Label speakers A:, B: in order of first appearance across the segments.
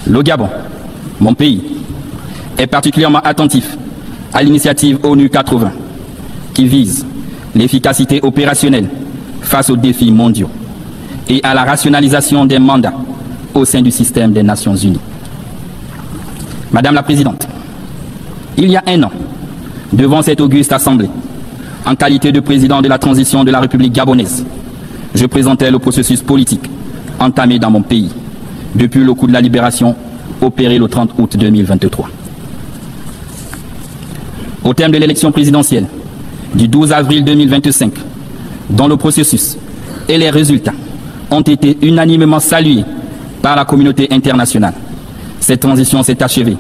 A: Le Gabon, mon pays, est particulièrement attentif à l'initiative ONU 80 qui vise l'efficacité opérationnelle face aux défis mondiaux et à la rationalisation des mandats au sein du système des Nations Unies. Madame la Présidente, il y a un an, devant cette auguste Assemblée, en qualité de président de la transition de la République gabonaise, je présentais le processus politique entamé dans mon pays depuis le coup de la libération opéré le 30 août 2023. Au terme de l'élection présidentielle du 12 avril 2025, dont le processus et les résultats ont été unanimement salués par la communauté internationale, cette transition s'est achevée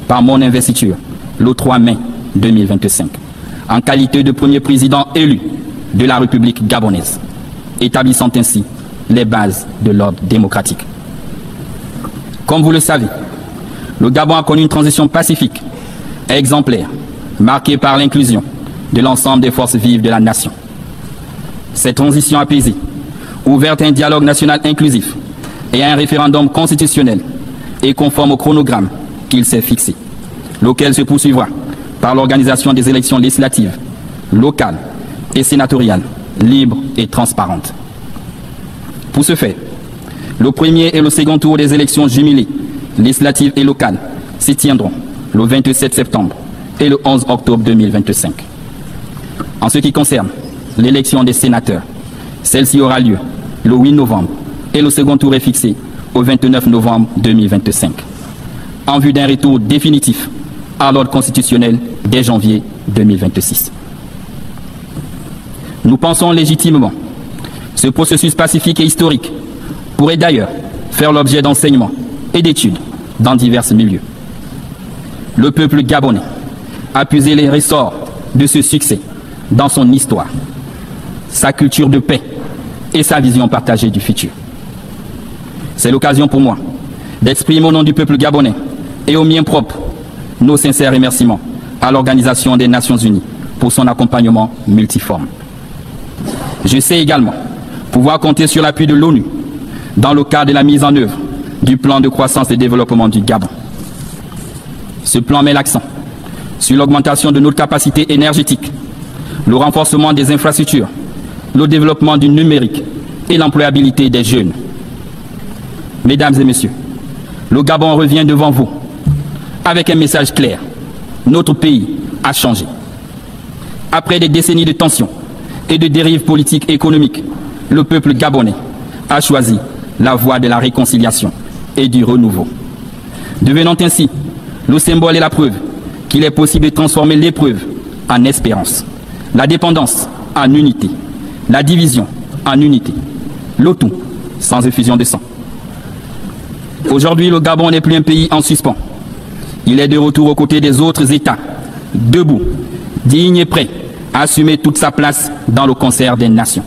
A: par mon investiture le 3 mai 2025, en qualité de premier président élu de la République gabonaise, établissant ainsi les bases de l'ordre démocratique. Comme vous le savez, le Gabon a connu une transition pacifique et exemplaire, marquée par l'inclusion de l'ensemble des forces vives de la nation. Cette transition apaisée, ouverte à un dialogue national inclusif et à un référendum constitutionnel et conforme au chronogramme qu'il s'est fixé, lequel se poursuivra par l'organisation des élections législatives, locales et sénatoriales, libres et transparentes. Pour ce faire, le premier et le second tour des élections jumelées, législatives et locales, s'y tiendront le 27 septembre et le 11 octobre 2025. En ce qui concerne l'élection des sénateurs, celle-ci aura lieu le 8 novembre et le second tour est fixé au 29 novembre 2025, en vue d'un retour définitif à l'ordre constitutionnel dès janvier 2026. Nous pensons légitimement ce processus pacifique et historique pourrait d'ailleurs faire l'objet d'enseignements et d'études dans divers milieux. Le peuple gabonais a puisé les ressorts de ce succès dans son histoire, sa culture de paix et sa vision partagée du futur. C'est l'occasion pour moi d'exprimer au nom du peuple gabonais et au mien propre nos sincères remerciements à l'Organisation des Nations Unies pour son accompagnement multiforme. Je sais également pouvoir compter sur l'appui de l'ONU dans le cadre de la mise en œuvre du plan de croissance et développement du Gabon. Ce plan met l'accent sur l'augmentation de notre capacité énergétique, le renforcement des infrastructures, le développement du numérique et l'employabilité des jeunes. Mesdames et messieurs, le Gabon revient devant vous avec un message clair. Notre pays a changé. Après des décennies de tensions et de dérives politiques et économiques, le peuple gabonais a choisi la voie de la réconciliation et du renouveau, devenant ainsi le symbole et la preuve qu'il est possible de transformer l'épreuve en espérance, la dépendance en unité, la division en unité, le tout sans effusion de sang. Aujourd'hui, le Gabon n'est plus un pays en suspens. Il est de retour aux côtés des autres États, debout, digne et prêt à assumer toute sa place dans le concert des nations.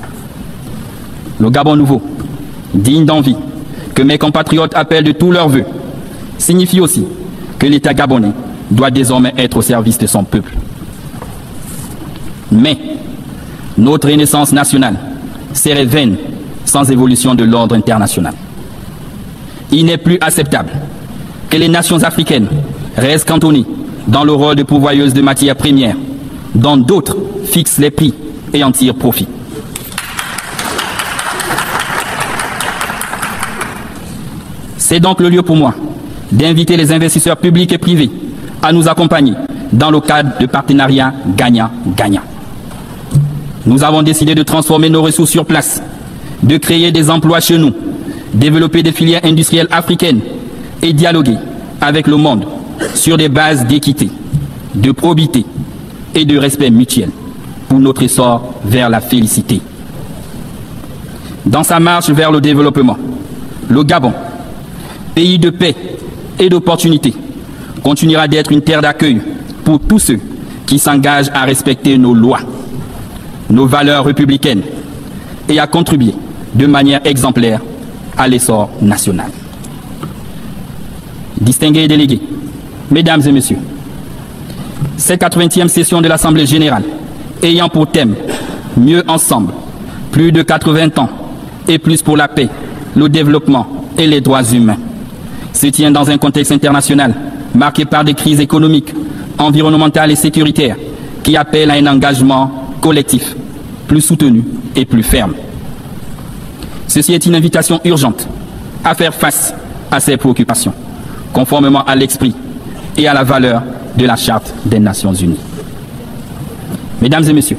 A: Le Gabon nouveau, digne d'envie, que mes compatriotes appellent de tous leurs vœux, signifie aussi que l'État gabonais doit désormais être au service de son peuple. Mais notre renaissance nationale serait vaine sans évolution de l'ordre international. Il n'est plus acceptable que les nations africaines restent cantonnées dans le rôle de pourvoyeuses de matières premières, dont d'autres fixent les prix et en tirent profit. C'est donc le lieu pour moi d'inviter les investisseurs publics et privés à nous accompagner dans le cadre de partenariats gagnant-gagnant. Nous avons décidé de transformer nos ressources sur place, de créer des emplois chez nous, développer des filières industrielles africaines et dialoguer avec le monde sur des bases d'équité, de probité et de respect mutuel pour notre essor vers la félicité. Dans sa marche vers le développement, le Gabon, pays de paix et d'opportunité, continuera d'être une terre d'accueil pour tous ceux qui s'engagent à respecter nos lois, nos valeurs républicaines et à contribuer de manière exemplaire à l'essor national. Distingués délégués, mesdames et messieurs, cette 80e session de l'Assemblée générale ayant pour thème « Mieux ensemble, plus de 80 ans et plus pour la paix, le développement et les droits humains », se tient dans un contexte international marqué par des crises économiques, environnementales et sécuritaires qui appellent à un engagement collectif, plus soutenu et plus ferme. Ceci est une invitation urgente à faire face à ces préoccupations, conformément à l'esprit et à la valeur de la Charte des Nations Unies. Mesdames et messieurs,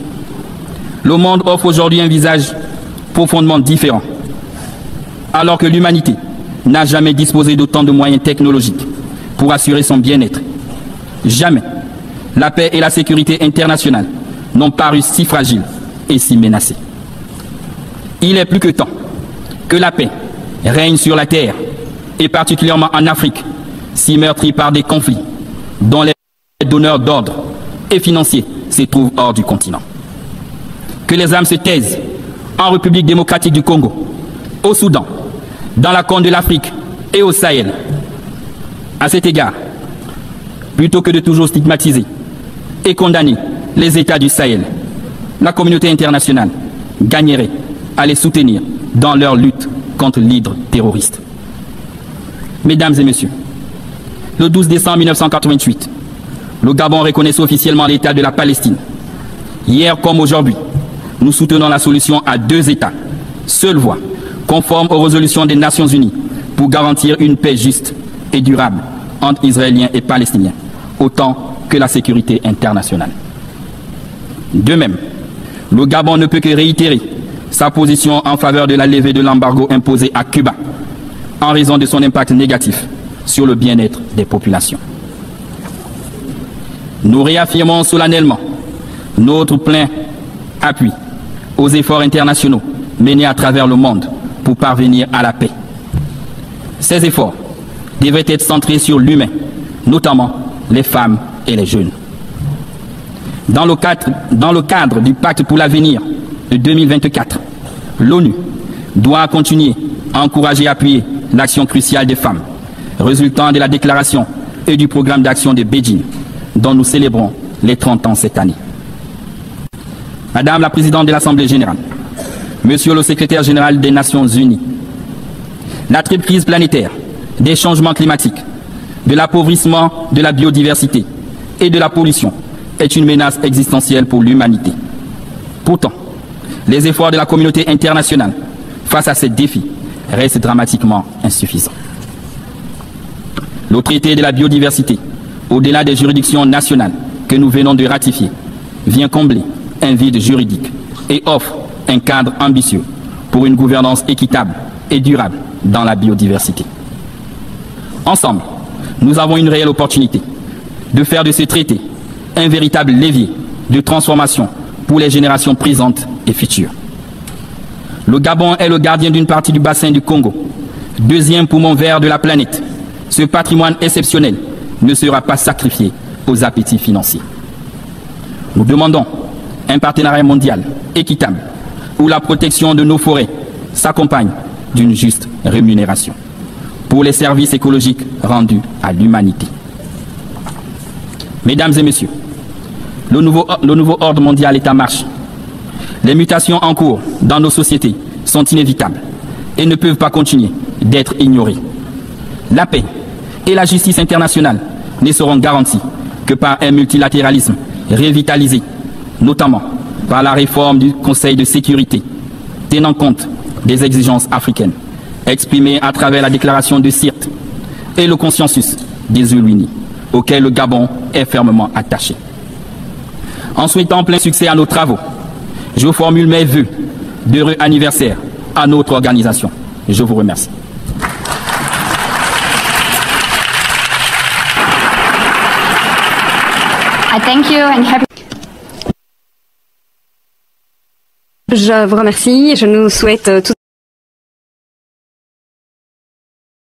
A: le monde offre aujourd'hui un visage profondément différent, alors que l'humanité n'a jamais disposé d'autant de moyens technologiques pour assurer son bien-être. Jamais la paix et la sécurité internationale n'ont paru si fragiles et si menacées. Il est plus que temps que la paix règne sur la terre, et particulièrement en Afrique, si meurtrie par des conflits dont les donneurs d'ordre et financiers se trouvent hors du continent. Que les âmes se taisent en République démocratique du Congo, au Soudan, dans la Corne de l'Afrique et au Sahel. À cet égard, plutôt que de toujours stigmatiser et condamner les États du Sahel, la communauté internationale gagnerait à les soutenir dans leur lutte contre l'hydre terroriste. Mesdames et messieurs, le 12 décembre 1988, le Gabon reconnaissait officiellement l'État de la Palestine. Hier comme aujourd'hui, nous soutenons la solution à 2 États, seule voie, conforme aux résolutions des Nations Unies, pour garantir une paix juste et durable entre Israéliens et Palestiniens, autant que la sécurité internationale. De même, le Gabon ne peut que réitérer sa position en faveur de la levée de l'embargo imposé à Cuba, en raison de son impact négatif sur le bien-être des populations. Nous réaffirmons solennellement notre plein appui aux efforts internationaux menés à travers le monde pour parvenir à la paix. Ces efforts devraient être centrés sur l'humain, notamment les femmes et les jeunes. Dans le cadre du pacte pour l'avenir de 2024, l'ONU doit continuer à encourager et appuyer l'action cruciale des femmes, résultant de la déclaration et du programme d'action de Beijing, dont nous célébrons les 30 ans cette année. Madame la Présidente de l'Assemblée générale, Monsieur le Secrétaire général des Nations Unies, la triple crise planétaire, des changements climatiques, de l'appauvrissement de la biodiversité et de la pollution est une menace existentielle pour l'humanité. Pourtant, les efforts de la communauté internationale face à ces défis restent dramatiquement insuffisants. Le traité de la biodiversité, au-delà des juridictions nationales que nous venons de ratifier, vient combler un vide juridique et offre un cadre ambitieux pour une gouvernance équitable et durable dans la biodiversité. Ensemble, nous avons une réelle opportunité de faire de ce traité un véritable levier de transformation pour les générations présentes et futures. Le Gabon est le gardien d'une partie du bassin du Congo, deuxième poumon vert de la planète. Ce patrimoine exceptionnel ne sera pas sacrifié aux appétits financiers. Nous demandons un partenariat mondial équitable où la protection de nos forêts s'accompagne d'une juste rémunération pour les services écologiques rendus à l'humanité. Mesdames et messieurs, le nouveau ordre mondial est en marche. Les mutations en cours dans nos sociétés sont inévitables et ne peuvent pas continuer d'être ignorées. La paix et la justice internationale ne seront garanties que par un multilatéralisme revitalisé, notamment par la réforme du Conseil de sécurité, tenant compte des exigences africaines, exprimées à travers la déclaration de Sirte et le consensus des Unis, auquel le Gabon est fermement attaché. En souhaitant plein succès à nos travaux, je formule mes vœux d'heureux anniversaire à notre organisation. Je vous remercie.
B: I thank you and happy...
C: Je vous remercie. Je nous souhaite tous